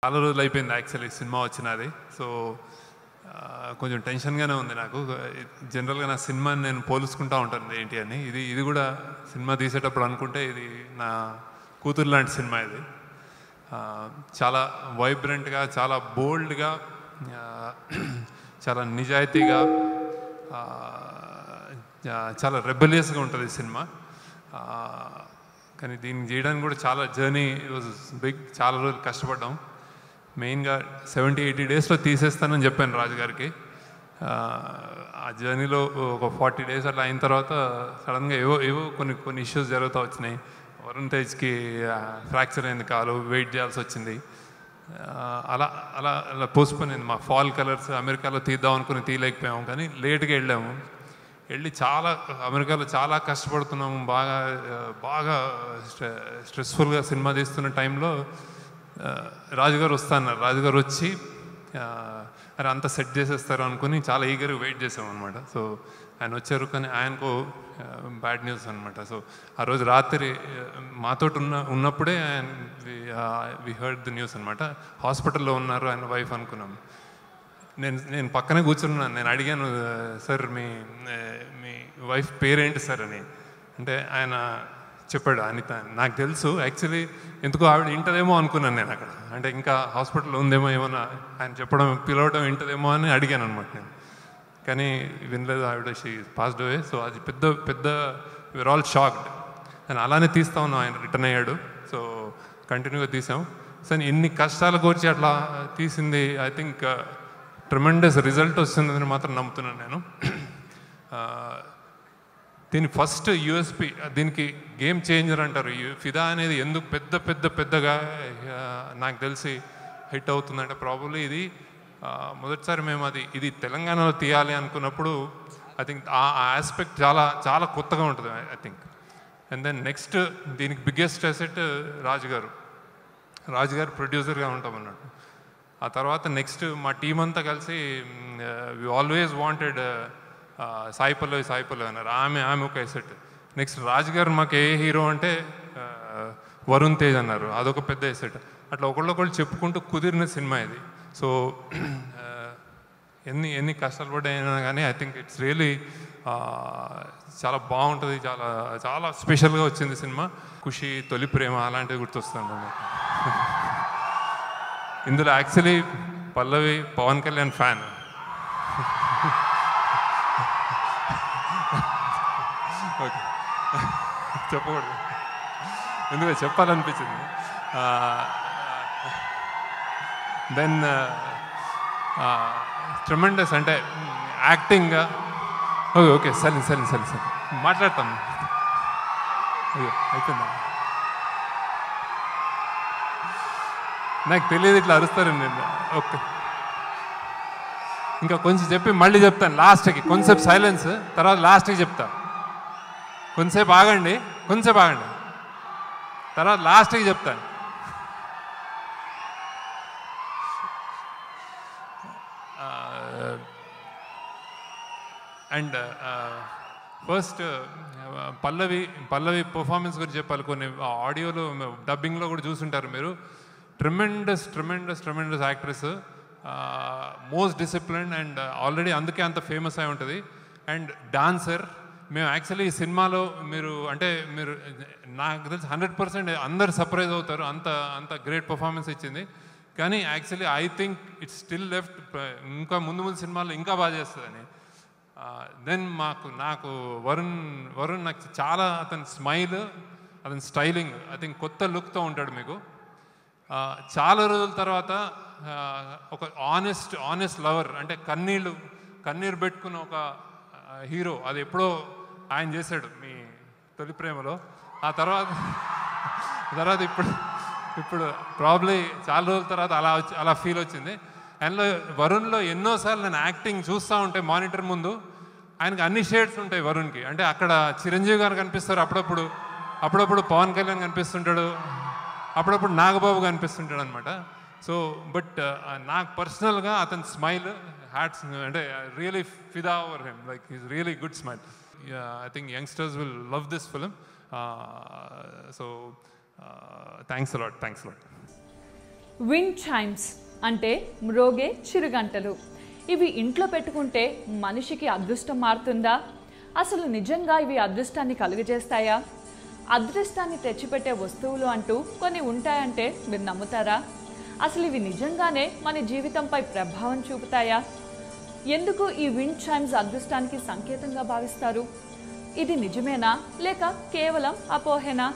చాలా రోజులు అయిపోయింది యాక్చువల్లీ సినిమా వచ్చినది. సో కొంచెం టెన్షన్గానే ఉంది నాకు. జనరల్గా నా సినిమాని నేను పోల్చుకుంటూ ఉంటాను ఏంటి అని. ఇది కూడా సినిమా తీసేటప్పుడు అనుకుంటే ఇది నా కూతురు లాంటి సినిమా. ఇది చాలా వైబ్రెంట్గా, చాలా బోల్డ్గా, చాలా నిజాయితీగా, చాలా రెబెలియస్గా ఉంటుంది సినిమా. కానీ దీన్ని చేయడానికి కూడా చాలా జర్నీ వాజ్ బిగ్. చాలా రోజులు కష్టపడ్డాం. మెయిన్గా 70-80 డేస్లో తీసేస్తానని చెప్పాను రాజు గారికి. ఆ జర్నీలో ఒక 40 డేస్ అట్లా అయిన తర్వాత సడన్గా ఏవో కొన్ని ఇష్యూస్ జరుగుతూ వచ్చినాయి. వరుణ్ తేజ్కి ఫ్రాక్చర్ అయింది కాలు, వెయిట్ చేయాల్సి వచ్చింది. అలా అలా అలా పోస్ట్పోన్ అయింది. మా ఫాల్ కలర్స్ అమెరికాలో తీద్దాం అనుకుని తీయలేకపోయాము, కానీ లేట్గా వెళ్ళాము. అమెరికాలో చాలా కష్టపడుతున్నాము. బాగా స్ట్రెస్ఫుల్గా సినిమా తీస్తున్న టైంలో రాజుగారు వస్తున్నారు. రాజుగారు వచ్చి అరే అంతా సెట్ చేసేస్తారు అనుకుని చాలా ఈగర్గా వెయిట్ చేసాం అనమాట. సో ఆయన వచ్చారు, కానీ ఆయనకు బ్యాడ్ న్యూస్ అనమాట. సో ఆ రోజు రాత్రి మాతో ఉన్నప్పుడే వి హర్డ్ ది న్యూస్ అనమాట. హాస్పిటల్లో ఉన్నారు ఆయన వైఫ్ అనుకున్నాం. నేను పక్కనే కూర్చున్నాను. నేను అడిగాను, సార్ మీ వైఫ్ పేరేంటి సార్ అని. అంటే ఆయన చెప్పాడు అనిత. నాకు తెలుసు యాక్చువల్లీ, ఎందుకో ఆవిడ వింటదేమో అనుకున్నాను నేను అక్కడ. అంటే ఇంకా హాస్పిటల్లో ఉందేమో, ఏమన్నా ఆయన పిలవడం వింటదేమో అని అడిగాను అనమాట నేను. కానీ వినలేదు ఆవిడ. She passed away. సో అది పెద్ద విఆర్ ఆల్ షాక్డ్. నేను అలానే తీస్తా ఉన్నాం. ఆయన రిటర్న్ అయ్యాడు. సో కంటిన్యూగా తీసాం. సో ఇన్ని కష్టాలు కోర్చి అట్లా తీసింది ఐ థింక్ ట్రెమెండస్ రిజల్ట్ వస్తుందని మాత్రం నమ్ముతున్నాను నేను. దీని ఫస్ట్ యూఎస్పి, దీనికి గేమ్ చేంజర్ అంటారు. ఫిదా అనేది ఎందుకు పెద్దగా నాకు తెలిసి హిట్ అవుతుందంటే ప్రాబబ్లీ ఇది మొదటిసారి మేము ఇది తెలంగాణలో తీయాలి అనుకున్నప్పుడు ఐ థింక్ ఆ ఆస్పెక్ట్ చాలా కొత్తగా ఉంటుంది I think. And then next దీనికి బిగ్గెస్ట్ అసెట్ రాజుగారు ప్రొడ్యూసర్గా ఉంటాం అన్నట్టు. ఆ తర్వాత నెక్స్ట్ మా టీం అంతా కలిసి we always wanted Sai Pallavi అన్నారు. ఆమె ఒక ఎసెట్. నెక్స్ట్ రాజుగారు మాకు ఏ హీరో అంటే వరుణ్ తేజ్ అన్నారు. అదొక పెద్ద ఎసెట్. అట్లా ఒకళ్ళు చెప్పుకుంటూ కుదిరిన సినిమా ఇది. సో ఎన్ని కష్టాలు పడ్డాయినా కానీ ఐ థింక్ ఇట్స్ రియలీ చాలా బాగుంటుంది. చాలా స్పెషల్గా వచ్చింది సినిమా. ఖుషి, తొలి ప్రేమ అలాంటివి గుర్తొస్తుంది అన్నమాట. ఇందులో యాక్చువల్లీ పల్లవి పవన్ కళ్యాణ్ ఫ్యాన్. ఓకే, చెప్పకూడదు, ఎందుకంటే చెప్పాలనిపించింది. దెన్ ట్రెమెండస్ అంటే యాక్టింగ్గా. ఓకే సరే మాట్లాడతాం. అయిపోయిందా? నాకు తెలియదు ఇట్లా అరుస్తారండి నేను. ఓకే, ఇంకా కొంచెం చెప్పి మళ్ళీ చెప్తాను లాస్ట్కి. కొంచెంసేపు సైలెన్స్, తర్వాత లాస్ట్కి చెప్తా. కొంచెంసేపు ఆగండి, తర్వాత లాస్ట్కి చెప్తాను. అండ్ ఫస్ట్ పల్లవి పర్ఫార్మెన్స్ గురించి చెప్పాలి. కొన్ని ఆడియోలో, డబ్బింగ్లో కూడా చూసుంటారు మీరు. Tremendous actress, most discipline and already అందుకే అంత ఫేమస్ అయి ఉంటుంది. And dancer. మేము యాక్చువల్లీ ఈ సినిమాలో మీరు నాకు తెలిసి 100% అందరు సర్ప్రైజ్ అవుతారు, అంత గ్రేట్ పర్ఫార్మెన్స్ ఇచ్చింది. కానీ actually I think it's still left, ఇంకా ముందు సినిమాల్లో ఇంకా బాగా చేస్తుందని. దెన్ నాకు వరుణ్ నాకు చాలా, అతని స్మైల్, అతని స్టైలింగ్ ఐ థింక్ కొత్త లుక్తో ఉంటాడు మీకు. చాలా రోజుల తర్వాత ఒక ఆనెస్ట్ లవర్, అంటే కన్నీరు పెట్టుకున్న ఒక హీరో. అది ఎప్పుడో ఆయన చేశాడు మీ తొలి ప్రేమలో. ఆ తర్వాత ఇప్పుడు ప్రాబ్లీ చాలా రోజుల తర్వాత అలా ఫీల్ వచ్చింది. అందులో వరుణ్లో ఎన్నోసార్లు నేను యాక్టింగ్ చూస్తూ ఉంటే మానిటర్ ముందు, ఆయనకి అన్ని షేడ్స్ ఉంటాయి వరుణ్కి. అంటే అక్కడ చిరంజీవి గారు కనిపిస్తారు, అప్పుడప్పుడు పవన్ కళ్యాణ్ కనిపిస్తుంటాడు, అప్పుడప్పుడు నాగబాబు కనిపిస్తుంటాడు అనమాట. సో బట్ నాకు పర్సనల్గా అతని స్మైల్ హ్యాట్స్, అంటే రియలీ ఫిదా over him. Like is really good smile. I think youngsters will love this film. So thanks a lot. Wind chimes అంటే మ్రోగే చిరుగంటలు. ఇవి ఇంట్లో పెట్టుకుంటే మనిషికి అదృష్టం మారుతుందా? అసలు నిజంగా ఇవి అదృష్టాన్ని కలుగజేస్తాయా? అదృష్టాన్ని తెచ్చిపెట్టే వస్తువులు అంటూ కొన్ని ఉంటాయంటే మీరు నమ్ముతారా? అసలు ఇవి నిజంగానే మన జీవితంపై ప్రభావం చూపుతాయా? ఎందుకు ఈ విండ్ చైమ్స్ అదృష్టానికి సంకేతంగా భావిస్తారు? ఇది నిజమేనా లేక కేవలం అపోహేనా?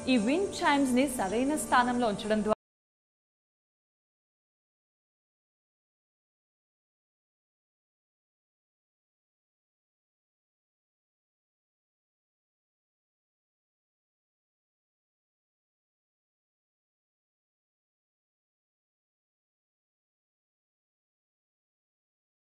ఈ విండ్ చైమ్స్ని సరైన స్థానంలో ఉంచడం ద్వారా